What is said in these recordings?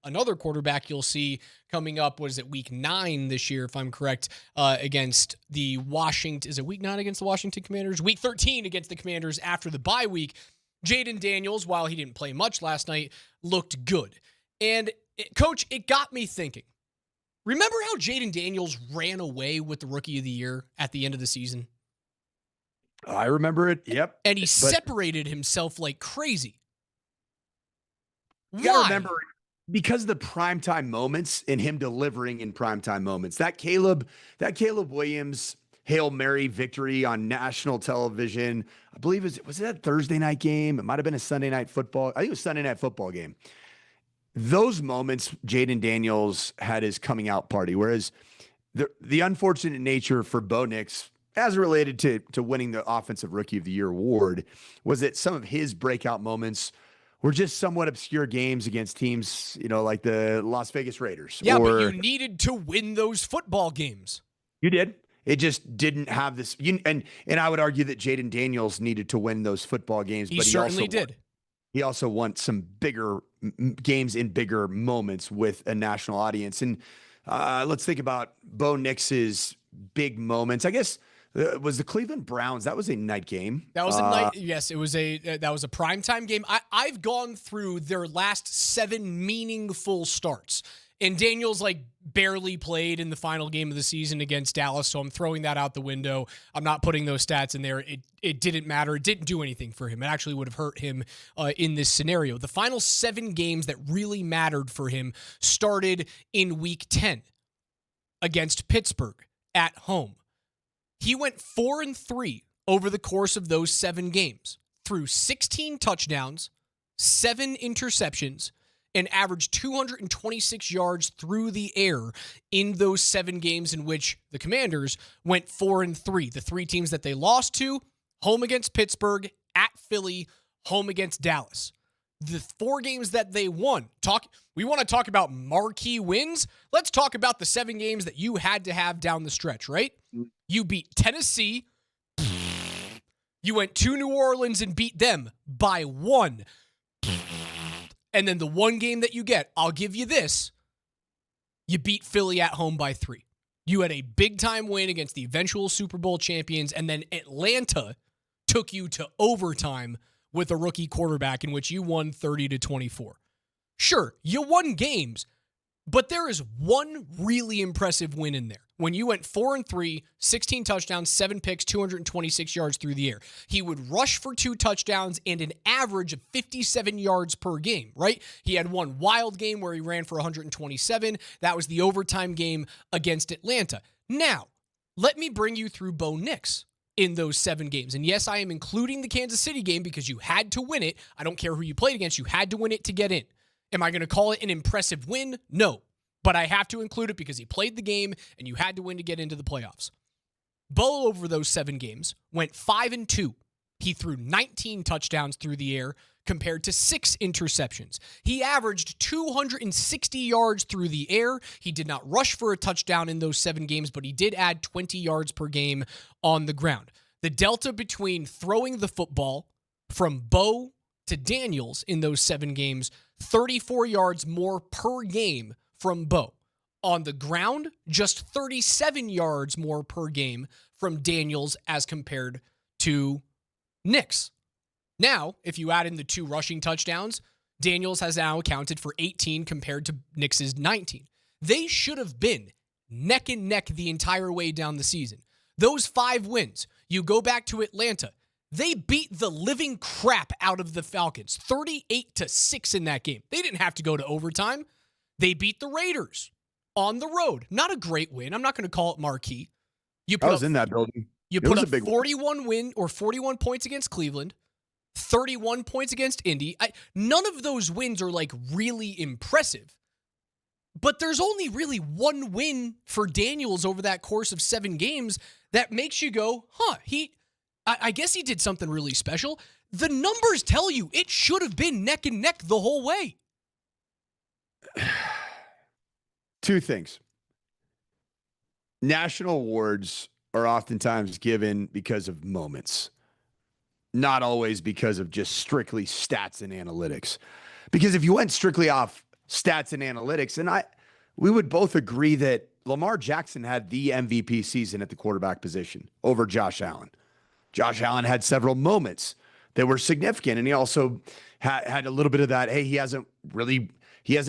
another quarterback you'll see coming up, what is it, week 9 this year, if I'm correct, against the Washington. Is it week 9 against the Washington Commanders? Week 13 against the Commanders after the bye week. Jayden Daniels, while he didn't play much last night, looked good. And, Coach, it got me thinking. Remember how Jayden Daniels ran away with the Rookie of the Year at the end of the season? I remember it, yep. And he separated himself like crazy. You gotta remember, because of the primetime moments and him delivering in primetime moments, that Caleb Williams Hail Mary victory on national television, I believe was it a Thursday night game? It might have been a Sunday night football. I think it was Sunday night football game. Those moments, Jayden Daniels had his coming out party, whereas the unfortunate nature for Bo Nix, as related to winning the Offensive Rookie of the Year award, was that some of his breakout moments were just somewhat obscure games against teams, like the Las Vegas Raiders. Yeah, but you needed to win those football games. You did. It just didn't have this. And I would argue that Jayden Daniels needed to win those football games. But he certainly did. He also won some bigger games in bigger moments with a national audience. And let's think about Bo Nix's big moments. I guess was the Cleveland Browns. That was a night game. That was a night. Yes, it was that was a primetime game. I've gone through their last 7 meaningful starts, and Daniels barely played in the final game of the season against Dallas. So I'm throwing that out the window. I'm not putting those stats in there. It didn't matter. It didn't do anything for him. It actually would have hurt him in this scenario. The final 7 games that really mattered for him started in week 10 against Pittsburgh at home. He went 4-3 over the course of those 7 games, threw 16 touchdowns, 7 interceptions, and averaged 226 yards through the air in those 7 games in which the Commanders went 4-3. The 3 teams that they lost to: home against Pittsburgh, at Philly, home against Dallas. The 4 games that they won. We want to talk about marquee wins. Let's talk about the 7 games that you had to have down the stretch, right? You beat Tennessee. You went to New Orleans and beat them by 1. And then the 1 game that you get, I'll give you this. You beat Philly at home by 3. You had a big-time win against the eventual Super Bowl champions, and then Atlanta took you to overtime with a rookie quarterback in which you won 30-24. Sure, you won games, but there is one really impressive win in there. When you went 4-3, 16 touchdowns, 7 picks, 226 yards through the air. He would rush for 2 touchdowns and an average of 57 yards per game, right? He had one wild game where he ran for 127. That was the overtime game against Atlanta. Now, let me bring you through Bo Nix in those 7 games. And yes, I am including the Kansas City game because you had to win it. I don't care who you played against. You had to win it to get in. Am I going to call it an impressive win? No. But I have to include it because he played the game and you had to win to get into the playoffs. Bo, over those 7 games, went 5-2. He threw 19 touchdowns through the air compared to 6 interceptions. He averaged 260 yards through the air. He did not rush for a touchdown in those 7 games, but he did add 20 yards per game on the ground. The delta between throwing the football from Bo to Daniels in those 7 games, 34 yards more per game from Bo. On the ground, just 37 yards more per game from Daniels as compared to Nix. Now, if you add in the 2 rushing touchdowns, Daniels has now accounted for 18 compared to Nix's 19. They should have been neck and neck the entire way down the season. Those 5 wins, you go back to Atlanta, they beat the living crap out of the Falcons, 38-6 in that game. They didn't have to go to overtime. They beat the Raiders on the road. Not a great win. I'm not going to call it marquee. I was in that building. You put up 41 points against Cleveland, 31 points against Indy. None of those wins are really impressive. But there's only really 1 win for Daniels over that course of 7 games that makes you go, I guess he did something really special. The numbers tell you it should have been neck and neck the whole way. 2 things. National awards are oftentimes given because of moments, not always because of just strictly stats and analytics. Because if you went strictly off stats and analytics. And we would both agree that Lamar Jackson had the MVP season at the quarterback position over Josh Allen. Josh Allen had several moments that were significant, and he also had a little bit of that, hey, he hasn't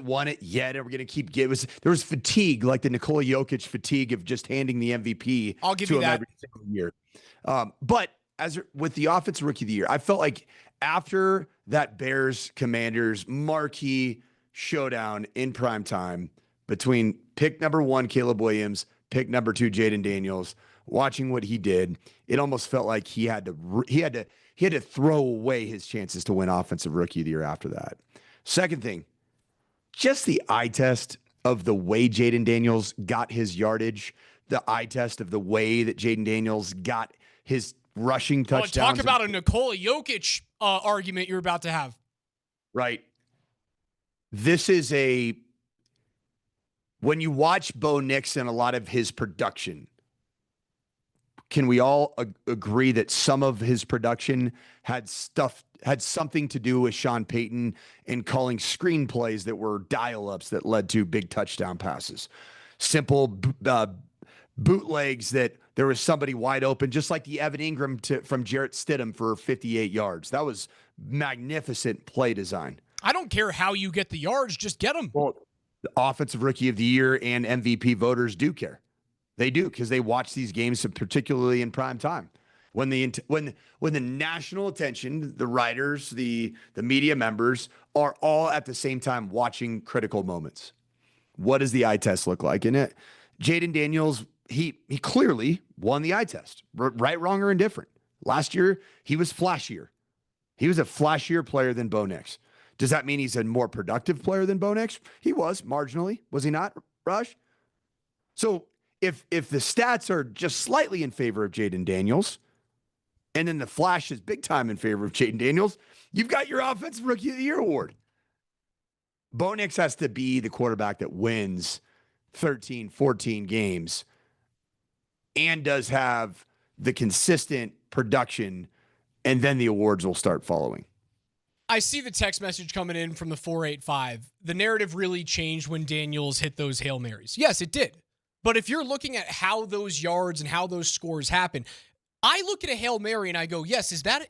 won it yet, and we're going to keep giving. There was fatigue, like the Nikola Jokic fatigue of just handing the MVP I'll give to you him that. every single year. But with the Offensive Rookie of the Year, I felt like after that Bears-Commanders marquee showdown in prime time between pick number 1, Caleb Williams, pick number 2, Jayden Daniels, watching what he did, it almost felt like he had to throw away his chances to win Offensive Rookie of the Year after that. Second thing, just the eye test of the way Jayden Daniels got his yardage, the eye test of the way that Jayden Daniels got his rushing touchdowns. Talk about a Nikola Jokic argument you're about to have. Right. This is when you watch Bo Nix and a lot of his production, can we all agree that some of his production had something to do with Sean Payton and calling screenplays that were dial-ups that led to big touchdown passes? Simple bootlegs that there was somebody wide open, just like the Evan Ingram from Jarrett Stidham for 58 yards. That was magnificent play design. I don't care how you get the yards, just get them. Well, the Offensive Rookie of the Year and MVP voters do care. They do, because they watch these games, particularly in prime time. When the national attention, the writers, the media members are all at the same time watching critical moments. What does the eye test look like? And Jayden Daniels, he clearly won the eye test, right, wrong, or indifferent. Last year, he was flashier. He was a flashier player than Bo Nix. Does that mean he's a more productive player than Bo Nix? He was, marginally. Was he not, Raj? So if the stats are just slightly in favor of Jayden Daniels, and then the flash is big time in favor of Jayden Daniels, you've got your Offensive Rookie of the Year award. Bo Nix has to be the quarterback that wins 13, 14 games and does have the consistent production, and then the awards will start following. I see the text message coming in from the 485. The narrative really changed when Daniels hit those Hail Marys. Yes, it did. But if you're looking at how those yards and how those scores happen, I look at a Hail Mary and I go, yes, is that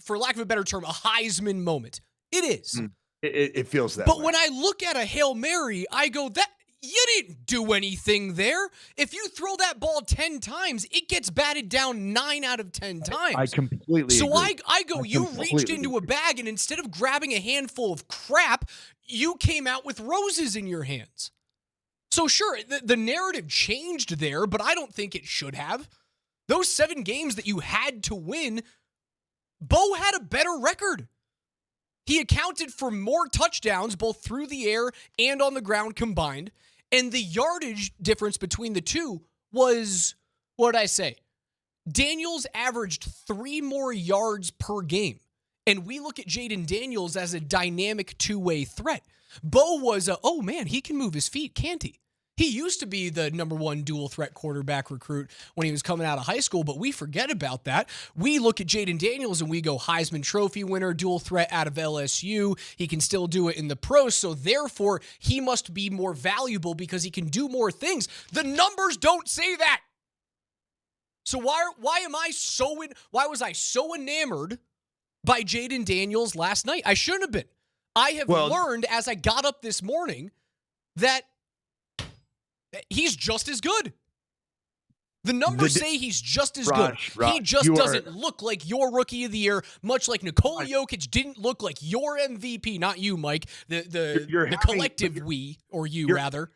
for lack of a better term, a Heisman moment? It is. It feels that But way. when I look at a Hail Mary, I go, that you didn't do anything there. If you throw that ball 10 times, it gets batted down 9 out of 10 times. I completely so agree. I go, you reached into a bag, and instead of grabbing a handful of crap, you came out with roses in your hands. So sure, the narrative changed there, but I don't think it should have. Those 7 games that you had to win, Bo had a better record. He accounted for more touchdowns, both through the air and on the ground combined. And the yardage difference between the two was, what did I say? Daniels averaged 3 more yards per game. And we look at Jayden Daniels as a dynamic two-way threat. Bo was oh man, he can move his feet, can't he? He used to be the number 1 dual threat quarterback recruit when he was coming out of high school, but we forget about that. We look at Jayden Daniels and we go Heisman Trophy winner, dual threat out of LSU. He can still do it in the pros, so therefore he must be more valuable because he can do more things. The numbers don't say that. So why was I so enamored by Jayden Daniels last night? I shouldn't have been. I have learned as I got up this morning that he's just as good. The numbers say he's just as good. He just doesn't look like your Rookie of the Year, much like Nikola Jokic didn't look like your MVP. Not you, Mike. The collective we, or you rather.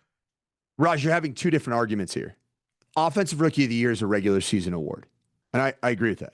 Raj, you're having 2 different arguments here. Offensive Rookie of the Year is a regular season award. And I agree with that.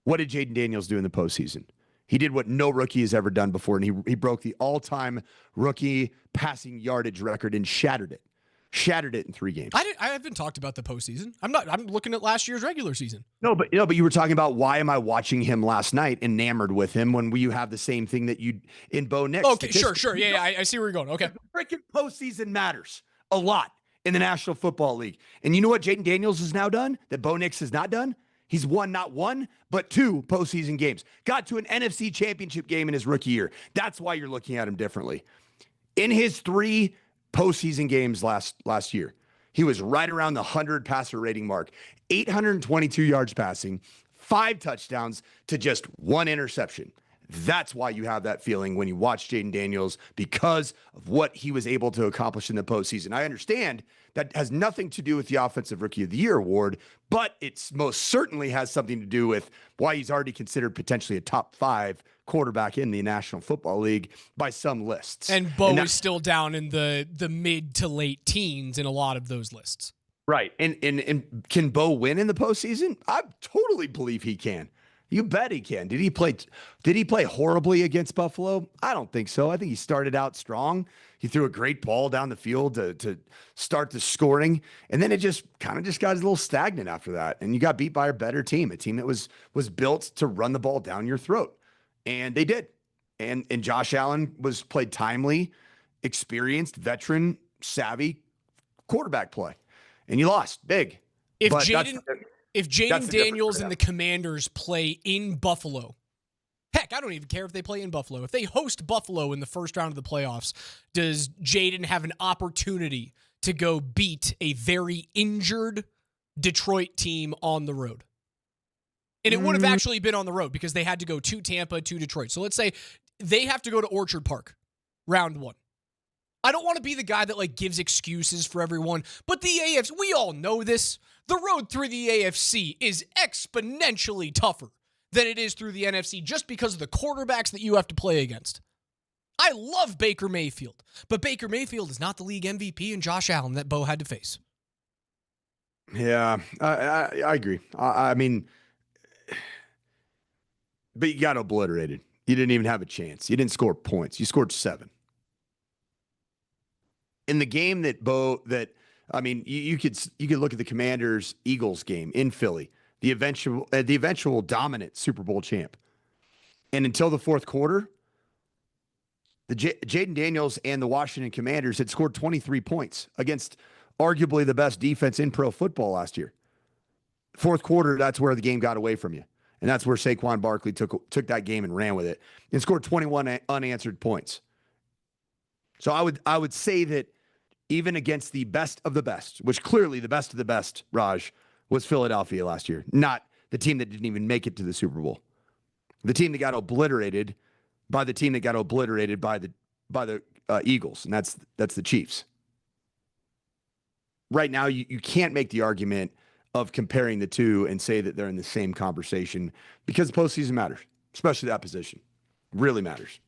What did Jayden Daniels do in the postseason? He did what no rookie has ever done before, and he broke the all-time rookie passing yardage record and shattered it. Shattered it in 3 games. I haven't talked about the postseason. I'm looking at last year's regular season. No, but you were talking about why am I watching him last night, enamored with him, when you have the same thing that you in Bo Nix. Okay, sure. Yeah, I see where you're going. Okay. The freaking postseason matters a lot in the National Football League. And you know what Jayden Daniels has now done that Bo Nix has not done? He's won not one, but two postseason games. Got to an NFC championship game in his rookie year. That's why you're looking at him differently. In his 3 postseason games last year, he was right around the 100 passer rating mark, 822 yards passing, 5 touchdowns to just 1 interception. That's why you have that feeling when you watch Jayden Daniels, because of what he was able to accomplish in the postseason. I understand that has nothing to do with the Offensive Rookie of the Year award, but it most certainly has something to do with why he's already considered potentially a top 5 quarterback in the National Football League by some lists. And Bo is still down in the mid to late teens in a lot of those lists. Right. And can Bo win in the postseason? I totally believe he can. You bet he can. Did he play horribly against Buffalo? I don't think so. I think he started out strong. He threw a great ball down the field to start the scoring, and then it just got a little stagnant after that. And you got beat by a better team, a team that was built to run the ball down your throat, and they did. And Josh Allen played timely, experienced, veteran, savvy quarterback play, and you lost big. If Jayden Daniels and the Commanders play in Buffalo, heck, I don't even care if they play in Buffalo. If they host Buffalo in the first round of the playoffs, does Jayden have an opportunity to go beat a very injured Detroit team on the road? And it would have actually been on the road because they had to go to Tampa, to Detroit. So let's say they have to go to Orchard Park, round 1. I don't want to be the guy that gives excuses for everyone, but the AFC, we all know this. The road through the AFC is exponentially tougher than it is through the NFC just because of the quarterbacks that you have to play against. I love Baker Mayfield, but Baker Mayfield is not the league MVP and Josh Allen that Bo had to face. Yeah, I agree. I mean, but you got obliterated. You didn't even have a chance. You didn't score points. You scored 7. In the game you could look at the Commanders-Eagles game in Philly, the eventual dominant Super Bowl champ. And until the fourth quarter, the Jayden Daniels and the Washington Commanders had scored 23 points against arguably the best defense in pro football last year. Fourth quarter, that's where the game got away from you. And that's where Saquon Barkley took that game and ran with it and scored 21 unanswered points. So I would say that even against the best of the best, which clearly the best of the best, Raj, was Philadelphia last year, not the team that didn't even make it to the Super Bowl. The team that got obliterated by the team that got obliterated by the Eagles, and that's the Chiefs. Right now, you can't make the argument of comparing the two and say that they're in the same conversation because the postseason matters, especially that position. Really matters.